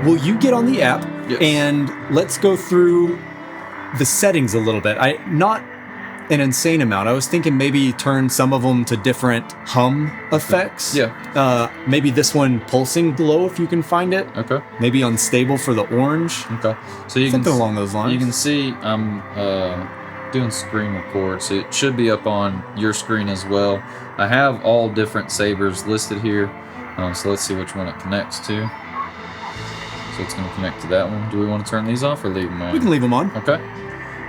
will you get on the app Yes. and let's go through the settings a little bit. Not an insane amount. I was thinking maybe turn some of them to different hum effects. Yeah. Maybe this one pulsing glow if you can find it. Okay. Maybe unstable for the orange. Okay. So you Something can along those lines. You can see I'm doing screen record, so it should be up on your screen as well. I have all different Sabers listed here, so let's see which one it connects to. So it's going to connect to that one. Do we want to turn these off or leave them on? We can leave them on. Okay.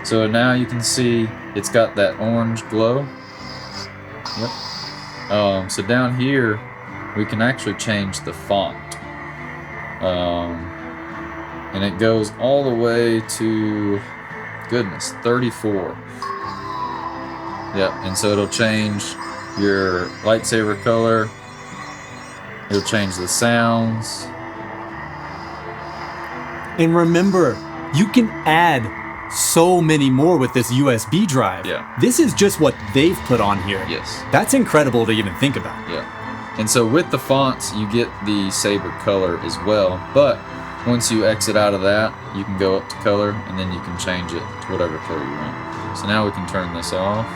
So now you can see it's got that orange glow. Yep. So down here, we can actually change the font. And it goes all the way to, goodness, 34. Yep, and so it'll change your lightsaber color. It'll change the sounds. And remember, you can add so many more with this USB drive. Yeah. This is just what they've put on here. Yes. That's incredible to even think about. Yeah. And so with the fonts, you get the Saber color as well. But once you exit out of that, you can go up to color, and then you can change it to whatever color you want. So now we can turn this off,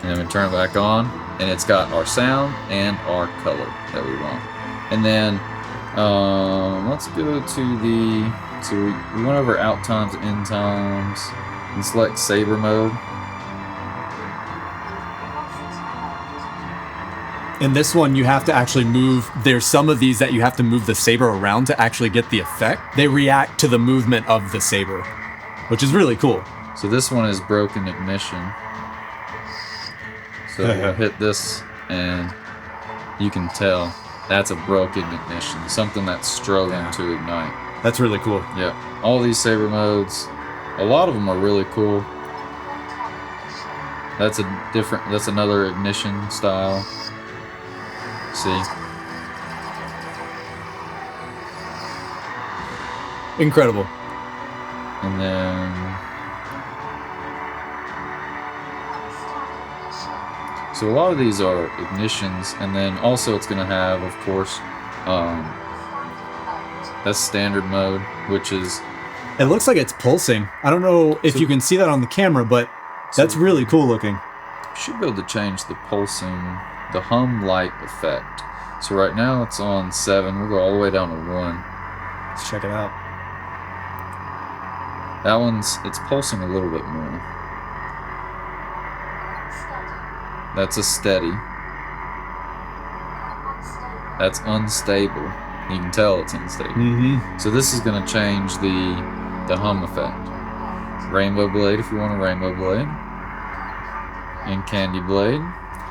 and then we turn it back on, and it's got our sound and our color that we want. And then let's go to the, so we went over out times, in times, and select Saber mode. In this one, you have to actually move. There's some of these that you have to move the saber around to actually get the effect. They react to the movement of the saber, which is really cool. So this one is broken ignition. So we'll hit this, and you can tell that's a broken ignition, something that's struggling to ignite. That's really cool. Yeah, all these Saber modes, a lot of them are really cool. That's another ignition style. See? Incredible. And then so a lot of these are ignitions, and then also it's going to have, of course, that's standard mode, which is, it looks like it's pulsing. I don't know if you can see that on the camera, but that's really cool looking. Should be able to change the pulsing, the hum light effect. So right now it's on 7. We'll go all the way down to 1. Let's check it out. That one's, it's pulsing a little bit more. That's a steady. That's unstable. You can tell it's unstable. Mm-hmm. So this is going to change the hum effect. Rainbow blade if you want a rainbow blade. And candy blade.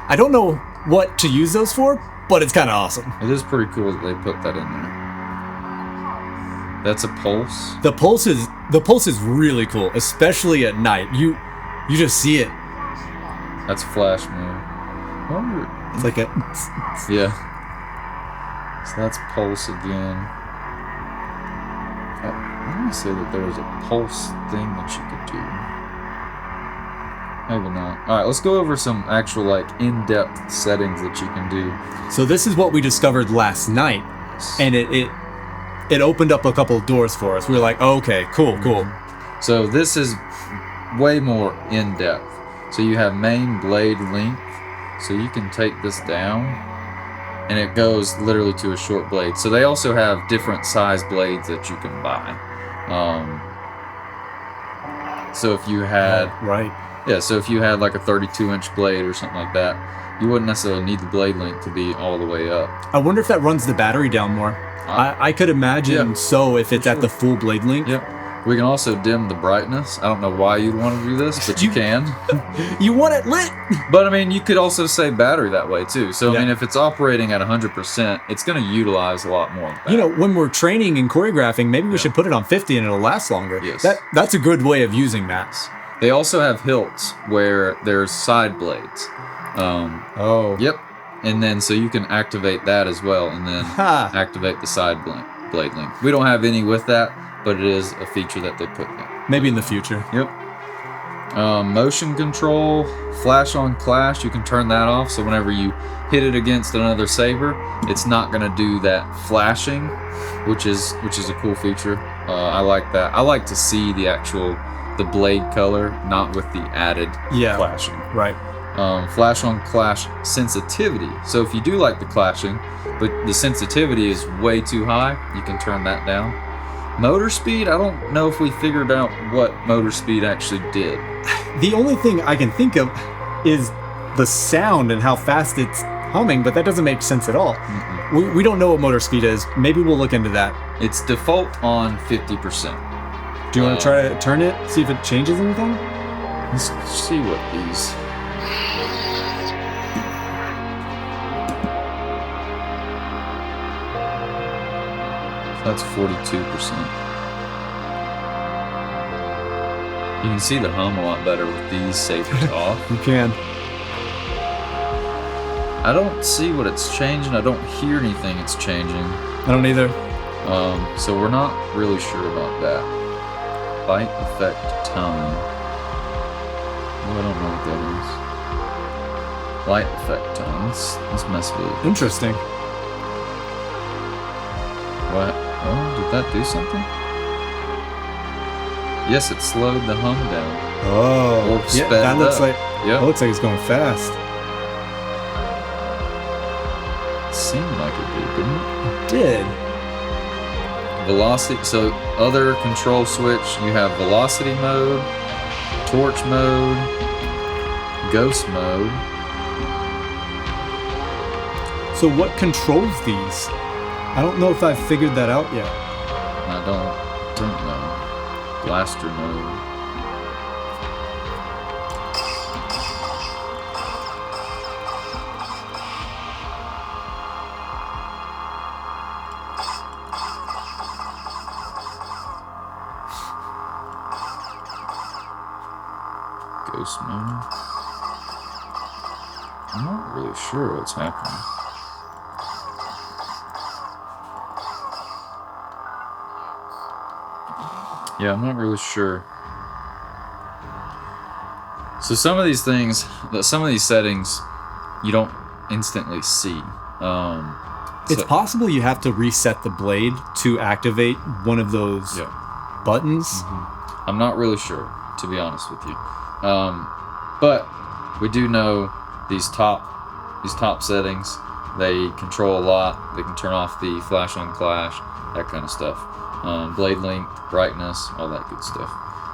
I don't know what to use those for, but it's kind of awesome. It is pretty cool that they put that in there. That's a pulse. The pulse is really cool, especially at night. You just see it. That's flash mode. I wonder. It's like a Yeah. So that's pulse again. I want to say that there was a pulse thing that you could do. Maybe not. Alright, let's go over some actual like in-depth settings that you can do. So this is what we discovered last night, and it opened up a couple of doors for us. We were like, oh, okay, cool. So this is way more in-depth. So you have main blade length, so you can take this down, and it goes literally to a short blade. So they also have different size blades that you can buy. So if you had so if you had like a 32-inch blade or something like that, you wouldn't necessarily need the blade length to be all the way up. I wonder if that runs the battery down more. I could imagine so if it's at the full blade length. Yep. We can also dim the brightness. I don't know why you'd want to do this, but you can. You want it lit. But I mean, you could also save battery that way too. So I mean, if it's operating at 100%, it's going to utilize a lot more. You know, when we're training and choreographing, maybe we should put it on 50 and it'll last longer. Yes. That's a good way of using that. They also have hilts where there's side blades. Yep. And then so you can activate that as well, and then activate the side blade link. We don't have any with that, but it is a feature that they put in. Maybe in the future. Yep. Motion control, flash on clash, you can turn that off. So whenever you hit it against another Saber, it's not gonna do that flashing, which is a cool feature. I like that. I like to see the blade color, not with the added flashing. Right. Flash on clash sensitivity. So if you do like the clashing, but the sensitivity is way too high, you can turn that down. Motor speed, I don't know if we figured out what motor speed actually did. The only thing I can think of is the sound and how fast it's humming, but that doesn't make sense at all. We don't know what motor speed is. Maybe we'll look into that. It's default on 50%. Do you want to try to turn it, see if it changes anything? Let's see what these... That's 42%. You can see the hum a lot better with these Sabers off. You can. I don't see what it's changing. I don't hear anything it's changing. I don't either. So we're not really sure about that. Light effect tone. Oh, I don't know what that is. Light effect tone. Let's mess with it. Interesting. What? Oh, did that do something? Yes, it slowed the hum down. Oh, Or sped that it looks up. like. Yep. It looks like it's going fast. It seemed like it did, didn't it? It did. Velocity. So other control switch, you have velocity mode, torch mode, ghost mode. So what controls these? I don't know if I've figured that out yet. I don't know. Blaster mode. Ghost mode. I'm not really sure what's happening. Yeah, I'm not really sure. So some of these things, some of these settings, you don't instantly see. It's possible you have to reset the blade to activate one of those buttons. I'm not really sure, to be honest with you. But we do know these top settings, they control a lot. They can turn off the flash on clash, that kind of stuff. Blade length, brightness, all that good stuff.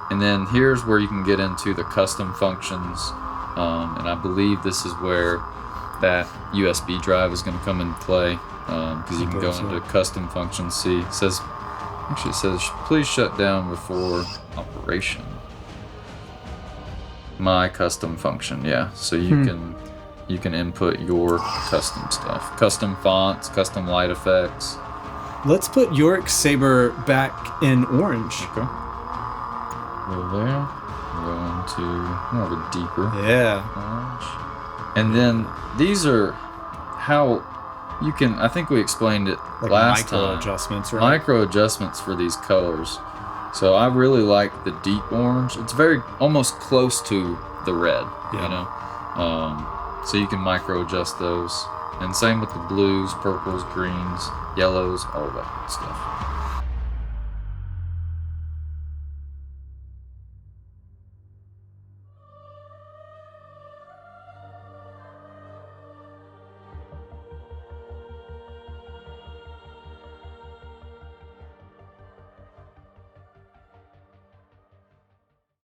And then here's where you can get into the custom functions, and I believe this is where that USB drive is going to come into play, because you can go into custom functions. See, it says please shut down before operation. My custom function, yeah. So you can input your custom stuff, custom fonts, custom light effects. Let's put Yorick's Saber back in orange. Okay. Go there. Go into more of a deeper orange. And then these are how you can, I think we explained it Like last micro time. adjustments, right? Micro adjustments for these colors. So I really like the deep orange. It's very almost close to the red, you know? So you can micro adjust those. And same with the blues, purples, greens, yellows, all that good stuff.